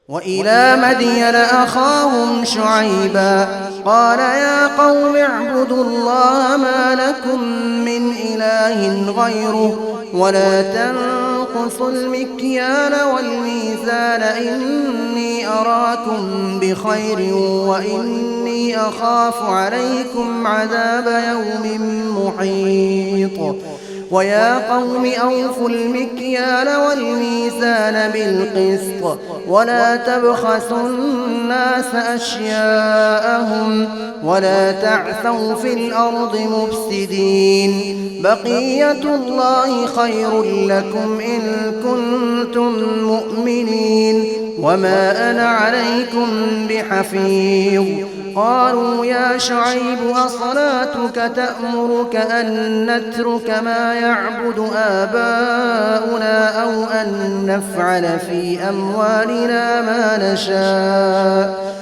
وإلى مدين أخاهم شعيبا قال يا قوم اعبدوا الله ما لكم من إله غيره ولا تنقصوا المكيال والميزان إني أراكم بخير وإني أخاف عليكم عذاب يوم محيط. ويا قوم أوفوا المكيال والميزان بالقسط ولا تبخسوا الناس أشياءهم ولا تعثوا في الأرض مفسدين. بقية الله خير لكم إن كنتم مؤمنين وما أنا عليكم بحفيظ. قالوا يا شعيب أصلاتك تأمرك أن نترك ما يعبد آباؤنا أو أن نفعل في أموالنا ما نشاء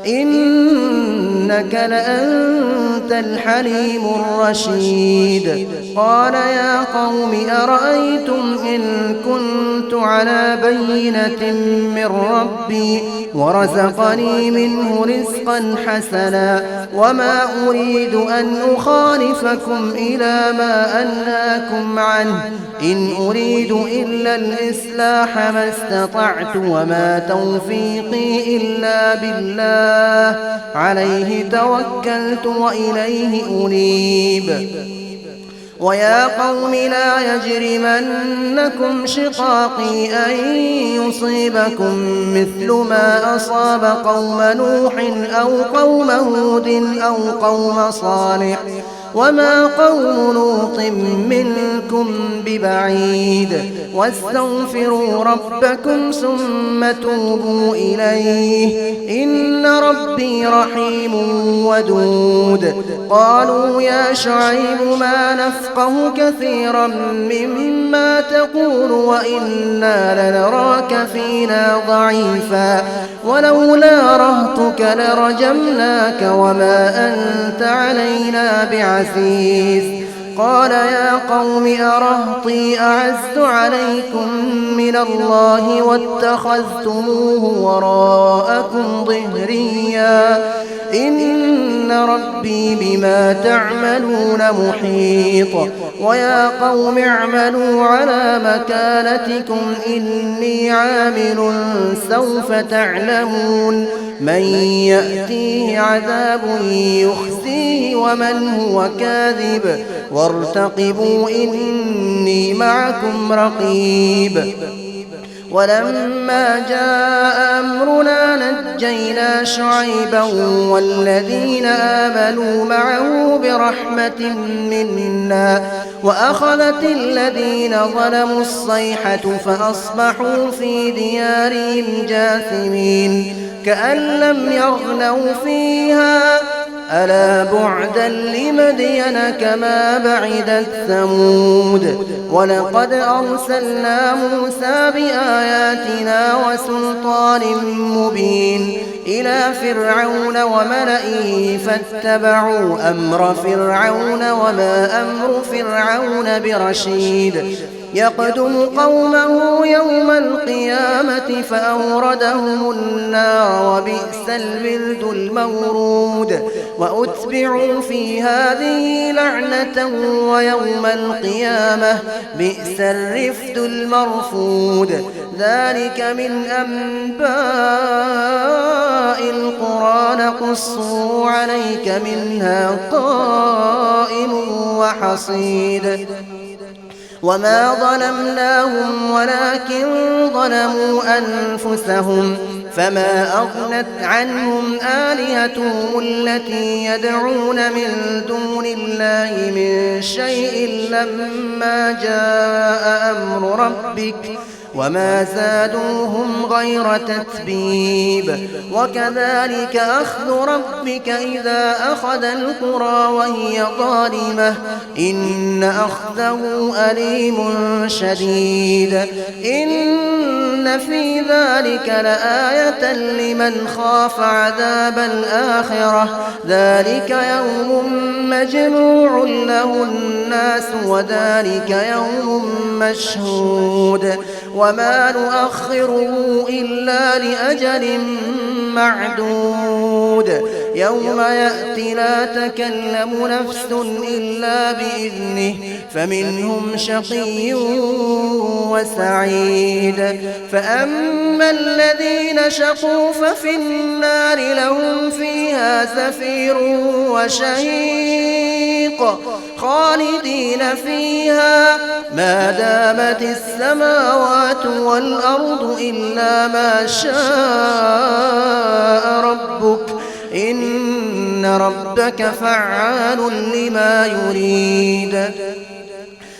إنك لأنت الحليم الرشيد. قال يا قوم أرأيتم إن كنت على بينة من ربي ورزقني منه رزقا حسنا وما أريد أن أخالفكم إلى ما أنهاكم عنه إن أريد إلا الإصلاح ما استطعت وما توفيقي إلا بالله عليه توكلت وإليه أنيب. ويا قوم لا يجرمنكم شقاقي أن يصيبكم مثل ما أصاب قوم نوح أو قوم هود أو قوم صالح وما قوم لوط منكم ببعيد. واستغفروا ربكم ثم توبوا إليه إن ربي رحيم ودود. قالوا يا شعيب ما نفقه كثيرا مما تقول وإنا لنراك فينا ضعيفا ولولا رهطك لرجمناك وما أنت علينا بعزيز. قال يا قوم أرهطي أعز عليكم من الله واتخذتموه وراءكم ظهريا إن ربي بما تعملون محيط. ويا قوم اعملوا على مكانتكم إني عامل سوف تعلمون من يأتيه عذاب يخزيه ومن هو كاذب وارتقبوا إني معكم رقيب. ولما جاء أمرنا نجينا شعيبا والذين آمنوا معه برحمة منا وأخذت الذين ظلموا الصيحة فأصبحوا في ديارهم جاثمين كأن لم يغنوا فيها ألا بعدا لمدين كما بعدت ثمود. ولقد أرسلنا موسى بآياتنا وسلطان مبين إلى فرعون وملئه فاتبعوا أمر فرعون وما أمر فرعون برشيد. يقدم قومه يوم القيامة فأوردهم النار وبئس الورد المورود. وأتبعوا في هذه لعنة ويوم القيامة بئس الرفد المرفود. ذلك من أنباء القرى نقصه عليك منها قائم وحصيد. وما ظلمناهم ولكن ظلموا أنفسهم فما أغنت عنهم آلهتهم التي يدعون من دون الله من شيء لما جاء أمر ربك وما زادوهم غير تتبيب. وكذلك أخذ ربك إذا أخذ القرى وهي ظالمة إن أخذه أليم شديد. إن في ذلك لآية لمن خاف عذاب الآخرة ذلك يوم مجموع له الناس وذلك يوم مشهود. وما نؤخره إلا لأجل معدود يوم يأتي لا تكلم نفس إلا بإذنه فمنهم شقي وسعيد فأما الذين شقوا ففي النار لهم فيها زفير وشهيق خالدين فيها ما دامت السماوات والأرض إلا ما شاء ربك إن ربك فعال لما يريد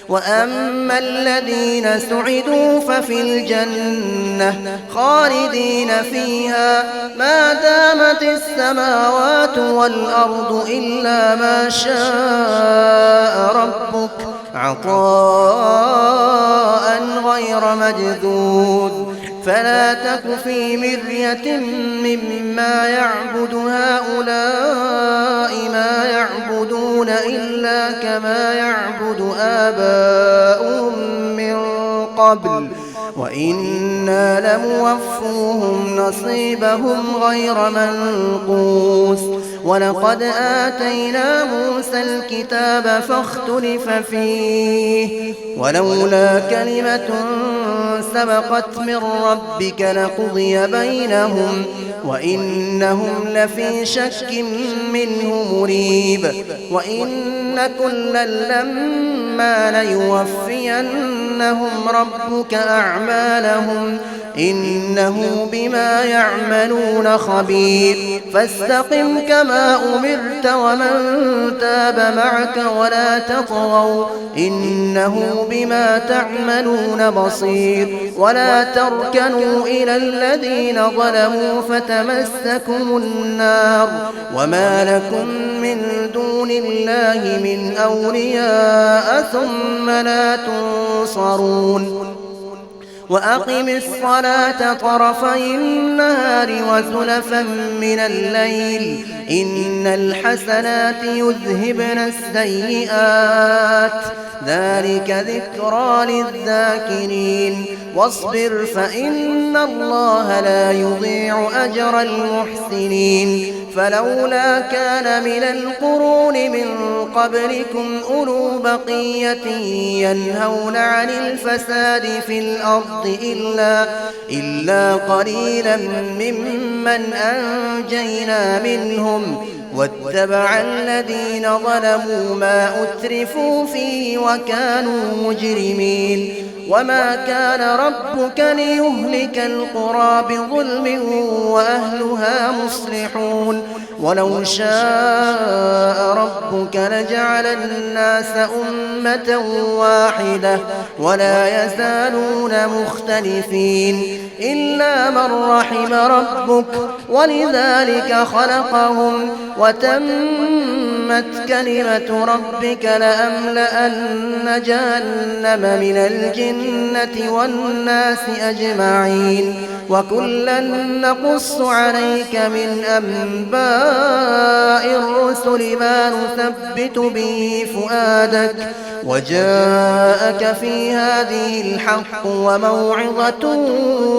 وأما الذين سعدوا ففي الجنة خالدين فيها ما دامت السماوات والأرض إلا ما شاء ربك عطاء غير مجذوذ فلا تك في مرية مما يعبد هؤلاء ما يعبدون إلا كما يعبد آباؤهم من قبل وإنا لموفوهم نصيبهم غير منقوص ولقد آتينا موسى الكتاب فاختلف فيه ولولا كلمة سبقت من ربك لقضي بينهم وإنهم لفي شك منه مريب وإن كلا لما ليوفينهم ربك أعمالهم إنه بما يعملون خبير فاستقم كما أمرت ومن تاب معك ولا تطغوا إنه بما تعملون بصير ولا تركنوا إلى الذين ظلموا فتمسكم النار وما لكم من دون الله من أولياء ثم لا تنصرون وأقم الصلاة طرفي النهار وزلفا من الليل إن الحسنات يذهبن السيئات ذلك ذكرى للذاكرين واصبر فإن الله لا يضيع أجر المحسنين فلولا كان من القرون من قبلكم أولو بقية ينهون عن الفساد في الأرض إلا قليلا ممن أنجينا منهم واتبع الذين ظلموا ما أترفوا فيه وكانوا مجرمين وما كان ربك ليهلك القرى بظلم وأهلها مصلحون ولو شاء ربك لجعل الناس أمة واحدة ولا يزالون مختلفين إلا من رحم ربك ولذلك خلقهم وتمت كلمة ربك لأملأن جهنم من الجنة والناس أجمعين وكلا نقص عليك من أنباء الرسل ما نثبت به فؤادك وجاءك في هذه الحق وموعظة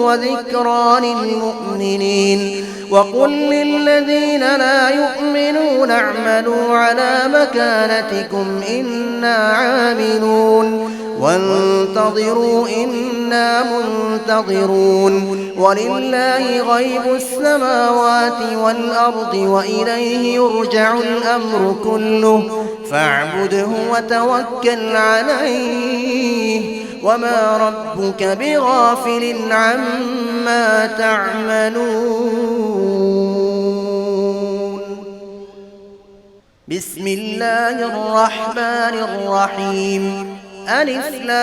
وذكرى للمؤمنين وقل للذين لا يؤمنون اعملوا على مكانتكم إنا عاملون وانتظروا إنا منتظرون ولله غيب السماوات والأرض وإليه يرجع الأمر كله فاعبده وتوكل عليه وما ربك بغافل عما تعملون بسم الله الرحمن الرحيم ألف لام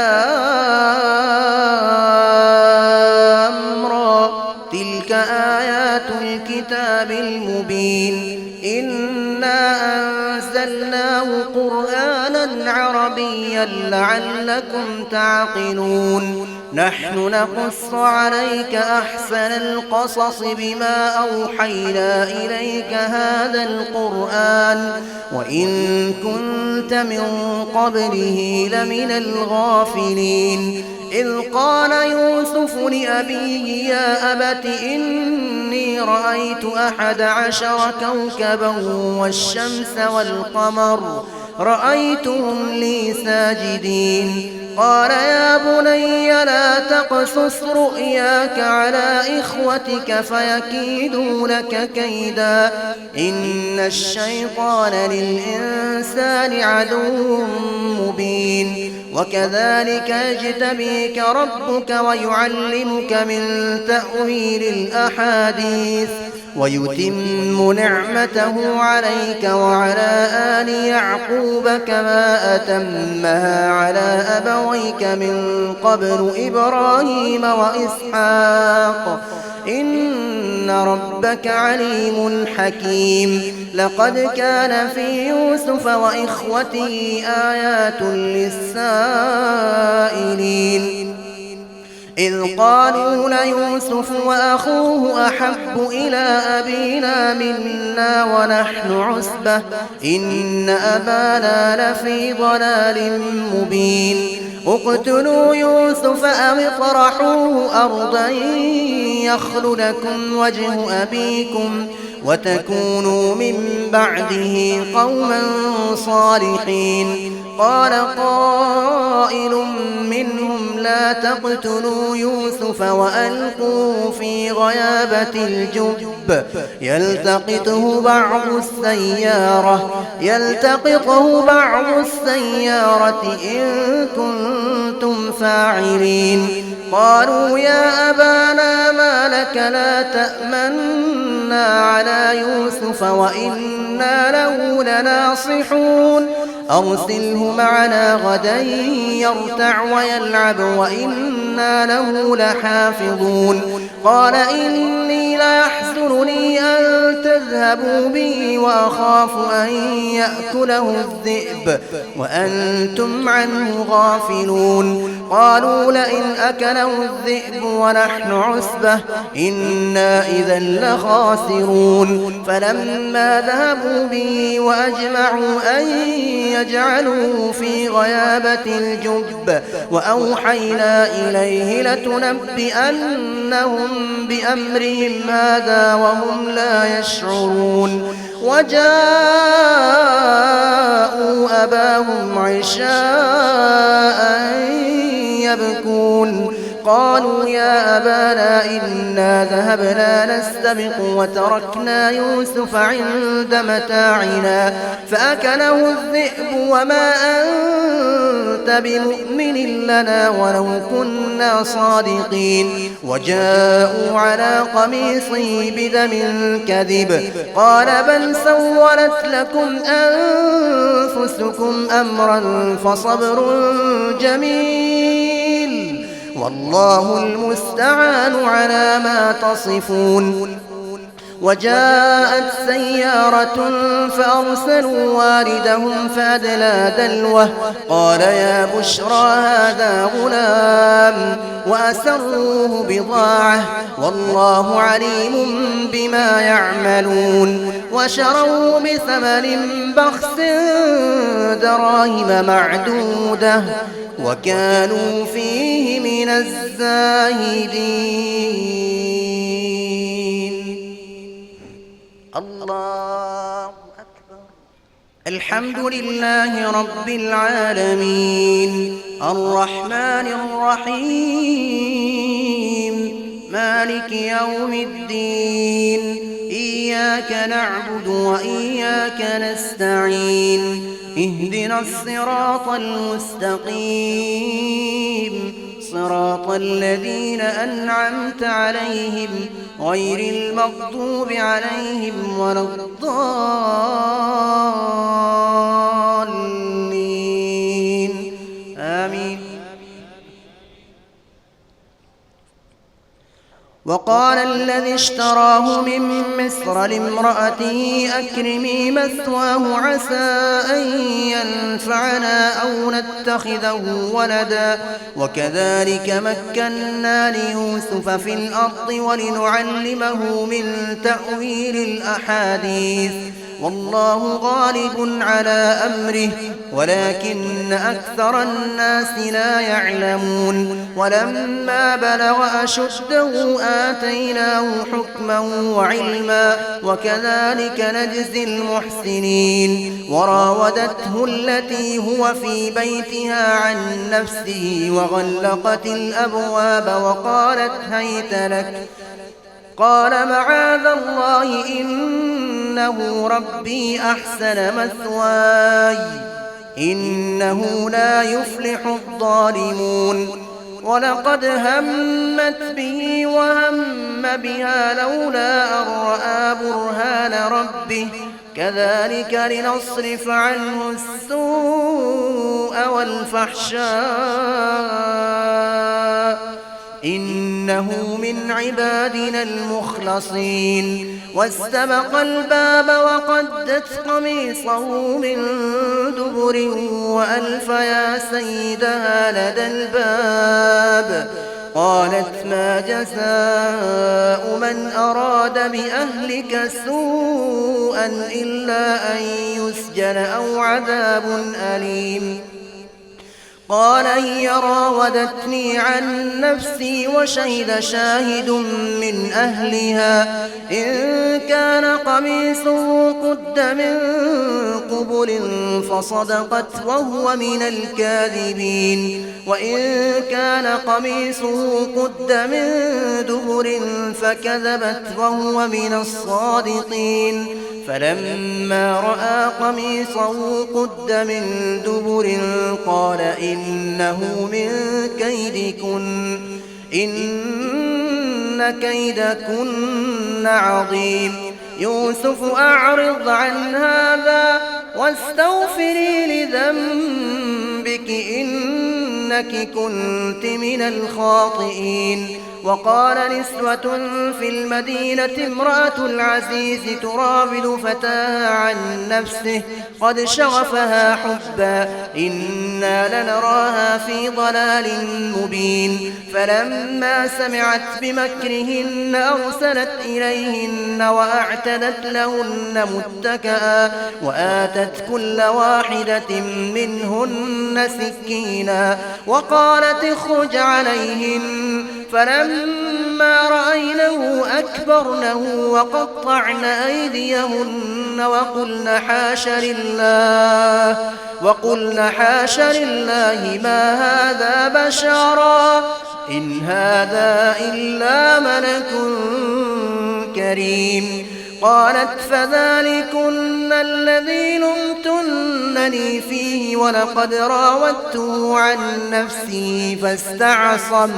را تلك آيات الكتاب المبين إنا أنزلناه قرآنا عربيا لعلكم تعقلون نحن نقص عليك أحسن القصص بما أوحينا إليك هذا القرآن وإن كنت من قبله لمن الغافلين إذ قال يوسف لأبيه يا أبت إني رأيت 11 كوكبا والشمس والقمر رأيتهم لي ساجدين قال يا بني لا تقصص رؤياك على إخوتك فيكيدوا لك كيدا إن الشيطان للإنسان عدو مبين وكذلك يجتبيك ربك ويعلمك من تأويل الأحاديث ويتم نعمته عليك وعلى آل يعقوب كما أتمها على أبويك من قبل إبراهيم وإسحاق إن ربك عليم حكيم لقد كان في يوسف وإخوته آيات للسائلين إذ قالوا ليوسف وأخوه أحب إلى أبينا منا ونحن عصبة إن أبانا لفي ضلال مبين اقتلوا يوسف أو اطرحوه أرضا يخل لكم وجه أبيكم وتكونوا من بعده قوما صالحين قال قائل منهم لا تقتلوا يوسف وألقوه في غيابة الجب يلتقطه بعض السيارة إن كنتم فاعلين قالوا يا أبانا ما لك لا تأمنا على يوسف وإنا له لناصحون أرسله معنا غدا يرتع ويلعب وإنا له لحافظون قال إني ليحزنني أن تذهبوا به وأخاف أن يأكله الذئب وأنتم عنه غافلون قالوا لئن أكله الذئب ونحن عصبة إنا إذا لخاسرون فلما ذهبوا به وأجمعوا أن يجعلوه في غيابة الجب وأوحينا إليه لتنبئنهم بأمرهم هذا وهم لا يشعرون وجاءوا أباهم عشاء يبكون قالوا يا أبانا إنا ذهبنا نستبق وتركنا يوسف عند متاعنا فأكله الذئب وما أنت بمؤمن لنا ولو كنا صادقين وجاءوا على قميصه بدم كذب قال بل سولت لكم أنفسكم أمرا فصبر جميل والله المستعان على ما تصفون وجاءت سيارة فأرسلوا واردهم فأدلى دلوه قال يا بشرى هذا غلام وأسروه بضاعة والله عليم بما يعملون وشروا بثمن بخس دراهم معدودة وكانوا فيه من الزاهدين الله أكبر الحمد لله رب العالمين الرحمن الرحيم مالك يوم الدين إياك نعبد وإياك نستعين اهدنا الصراط المستقيم صراط الذين أنعمت عليهم غير المغضوب عليهم ولا الضالين آمين وقال الذي اشتراه من مصر لامرأته أكرمي مثواه عسى أن ينفعنا أو نتخذه ولدا وكذلك مكنا ليوسف في الأرض ولنعلمه من تأويل الأحاديث والله غالب على أمره ولكن أكثر الناس لا يعلمون ولما بلغ أشده آتيناه حكما وعلما وكذلك نجزي المحسنين وراودته التي هو في بيتها عن نفسه وغلقت الأبواب وقالت هيت لك قال معاذ الله إنه ربي أحسن مثواي إنه لا يفلح الظالمون ولقد همت به وهم بها لولا أن رأى برهان ربه كذلك لنصرف عنه السوء والفحشاء إنه من عبادنا المخلصين واستبق الباب وقدت قميصه من دبر وألف يا سيدها لدى الباب قالت ما جزاء من أراد بأهلك سوءا إلا أن يسجن أو عذاب أليم قال هي راودتني عن نفسي وشهد شاهد من أهلها إن كان قميصه قد من قبل فصدقت وهو من الكاذبين وإن كان قميصه قد من دبر فكذبت وهو من الصادقين فلما رأى قميصه قد من دبر قال إنه من كيدكن إن كيدكن عظيم يوسف أعرض عن هذا واستغفري لذنبك إنك كنت من الخاطئين وقال نسوة في المدينة امرأة العزيز تراود فتاها عن نفسه قد شغفها حبا إنا لنراها في ضلال مبين فلما سمعت بمكرهن أرسلت إليهن وأعتدت لهن متكئا وآتت كل واحدة منهن سكينا وقالت اخرج عليهن فلما رأينه أكبرنه وقطعن أيديهن وقلن حاش لله ما هذا بشرا إن هذا إلا ملك كريم قالت فذلكن الذي لمتنني فيه ولقد راودته عن نفسه فاستعصم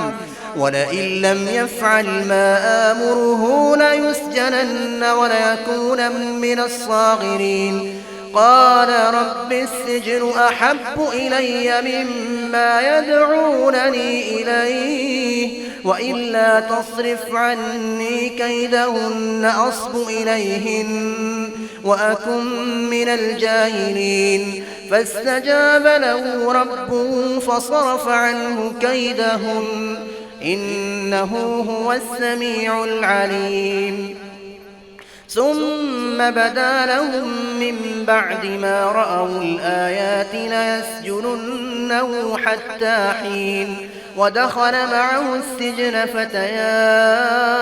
ولئن لم يفعل ما آمره ليسجنن وليكون من الصاغرين قال رب السجن أحب إلي مما يدعونني إليه وإلا تصرف عني كيدهن أصب إليهن وأكن من الجاهلين فاستجاب له ربه فصرف عنه كيدهن إنه هو السميع العليم ثم بدا لهم من بعد ما رأوا الآيات ليسجننه حتى حين ودخل معه السجن فتيان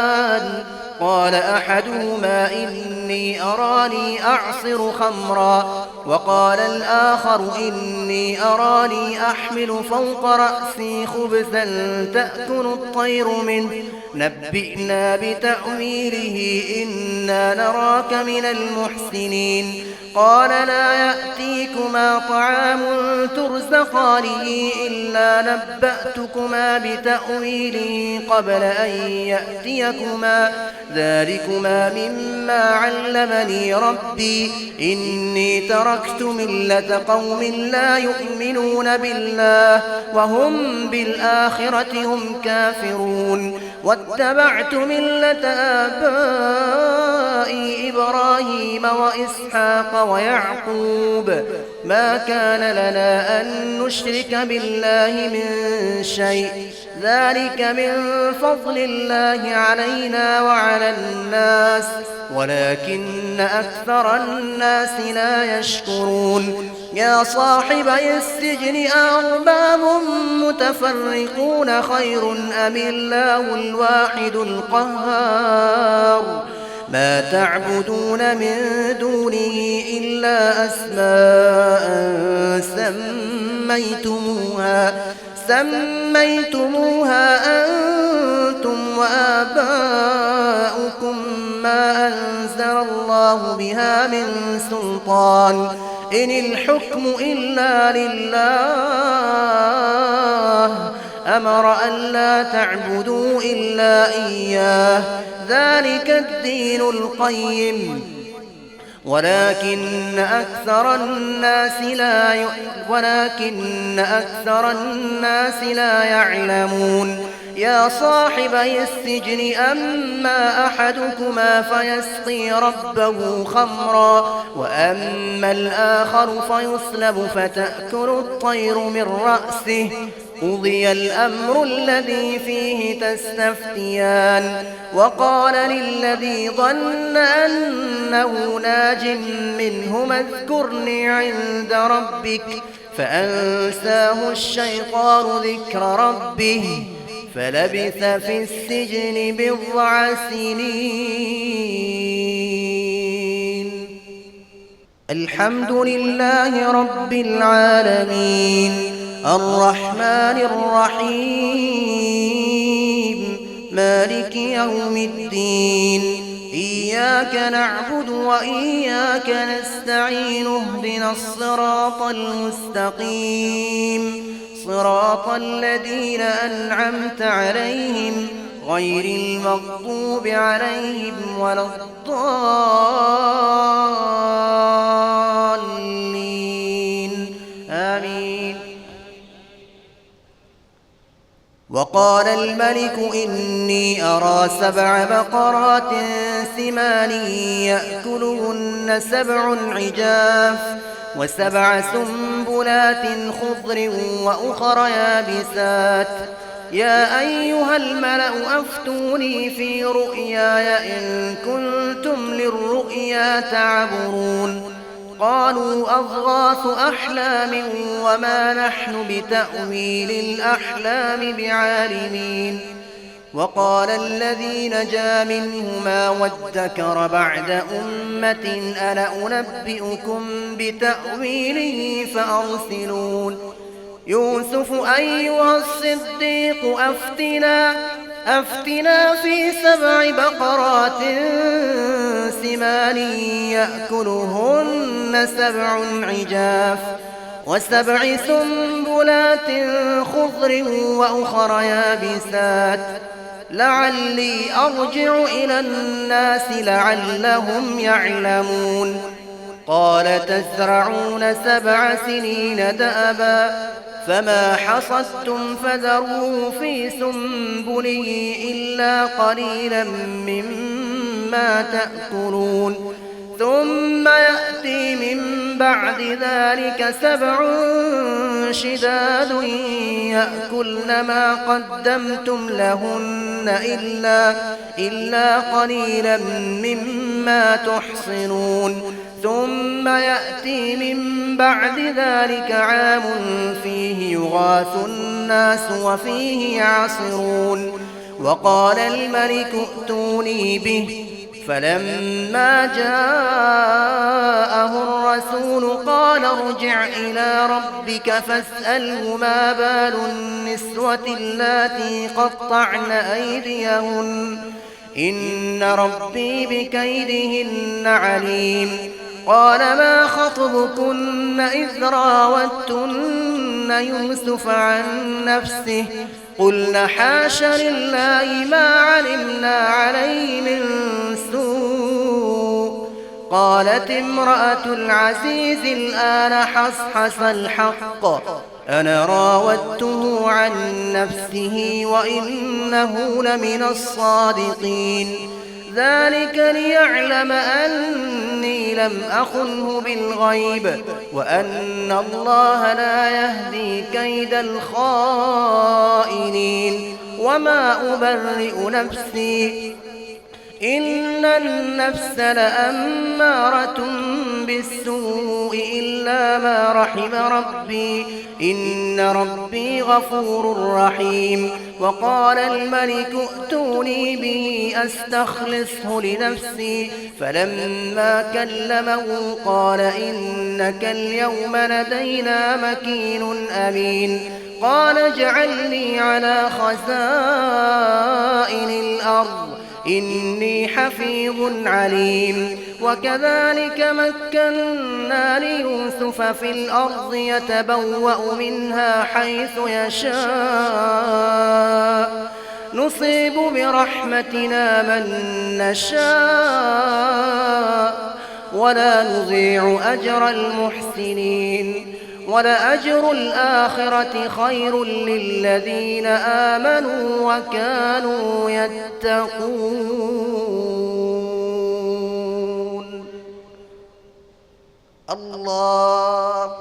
قال أحدهما إني أراني أعصر خمرا وقال الآخر إني أراني أحمل فوق رأسي خبزا تأكل الطير منه نبئنا بتأويله إنا نراك من المحسنين قال لا يأتيكما طعام ترزقانه إلا نبأتكما بتأويله قبل أن يأتيكما ذلكما مما علمني ربي إني تركت ملة قوم لا يؤمنون بالله وهم بالآخرة هم كافرون واتبعت ملة آبائي إبراهيم وإسحاق ويعقوب ما كان لنا أن نشرك بالله من شيء ذلك من فضل الله علينا وعلى الناس ولكن أكثر الناس لا يشكرون يا صاحبي السجن أأرباب متفرقون خير أم الله الواحد القهار ما تعبدون من دونه إلا أسماء سميتموها أنتم وآباؤكم ما أنزل الله بها من سلطان إن الحكم إلا لله أمر ألا تعبدوا إلا إياه ذلك الدين القيم ولكن أكثر الناس لا يعلمون يا صاحبي السجن أما أحدكما فيسقي ربه خمرا وأما الآخر فيصلب فتأكل الطير من رأسه قضي الأمر الذي فيه تستفتيان وقال للذي ظن أنه ناج منهما اذكرني عند ربك فأنساه الشيطان ذكر ربه فلبث في السجن بضع سنين. الحمد لله رب العالمين الرحمن الرحيم مالك يوم الدين إياك نعبد وإياك نستعين اهدنا الصراط المستقيم صراط الذين أنعمت عليهم غير المغضوب عليهم ولا الضالين آمين. وقال الملك إني أرى 7 بقرات سمان يأكلهن 7 عجاف و7 سنبلات خضر وأخر يابسات يا أيها الملأ أفتوني في رؤياي إن كنتم للرؤيا تعبرون قالوا أضغاث أحلام وما نحن بتأويل الأحلام بعالمين. وقال الذي نجا منهما وادكر بعد أمة أنا أنبئكم بتأويله فأرسلون يوسف أيها الصديق أفتنا في 7 بقرات سمان يأكلهن 7 عجاف و7 سنبلات خضر وأخر يابسات لعلي أرجع إلى الناس لعلهم يعلمون. قال تزرعون 7 سنين دأبا فما حصدتم فذروه في سنبله إلا قليلا مما تأكلون ثم يأتي من بعد ذلك 7 شداد يأكلن ما قدمتم لهن إلا قليلا مما تحصنون ثم يأتي من بعد ذلك عام فيه يغاث الناس وفيه يعصرون. وقال الملك ائتوني به فلما جاءه الرسول قال ارجع إلى ربك فاسأله ما بال النسوة اللاتي قطعن أيديهن إن ربي بكيدهن عليم. قال ما خطبكن إذ راوتن يوسف عن نفسه قلن حاش لله ما علمنا عليه من سوء قالت امرأة العزيز الآن حصحص الحق أنا راودته عن نفسه وإنه لمن الصادقين ذلك ليعلم أني لم أخنه بالغيب وأن الله لا يهدي كيد الخائنين وما أبرئ نفسي إن النفس لأمارة بالسوء إلا ما رحم ربي إن ربي غفور رحيم وقال الملك ائتوني به أستخلصه لنفسي فلما كلمه قال إنك اليوم لدينا مكين أمين قال اجعلني على خزائن الأرض إني حفيظ عليم وكذلك مكنا ليوسف في الأرض يتبوأ منها حيث يشاء نصيب برحمتنا من نشاء ولا نضيع أجر المحسنين ولأجر الآخرة خير للذين آمنوا وكانوا يتقون الله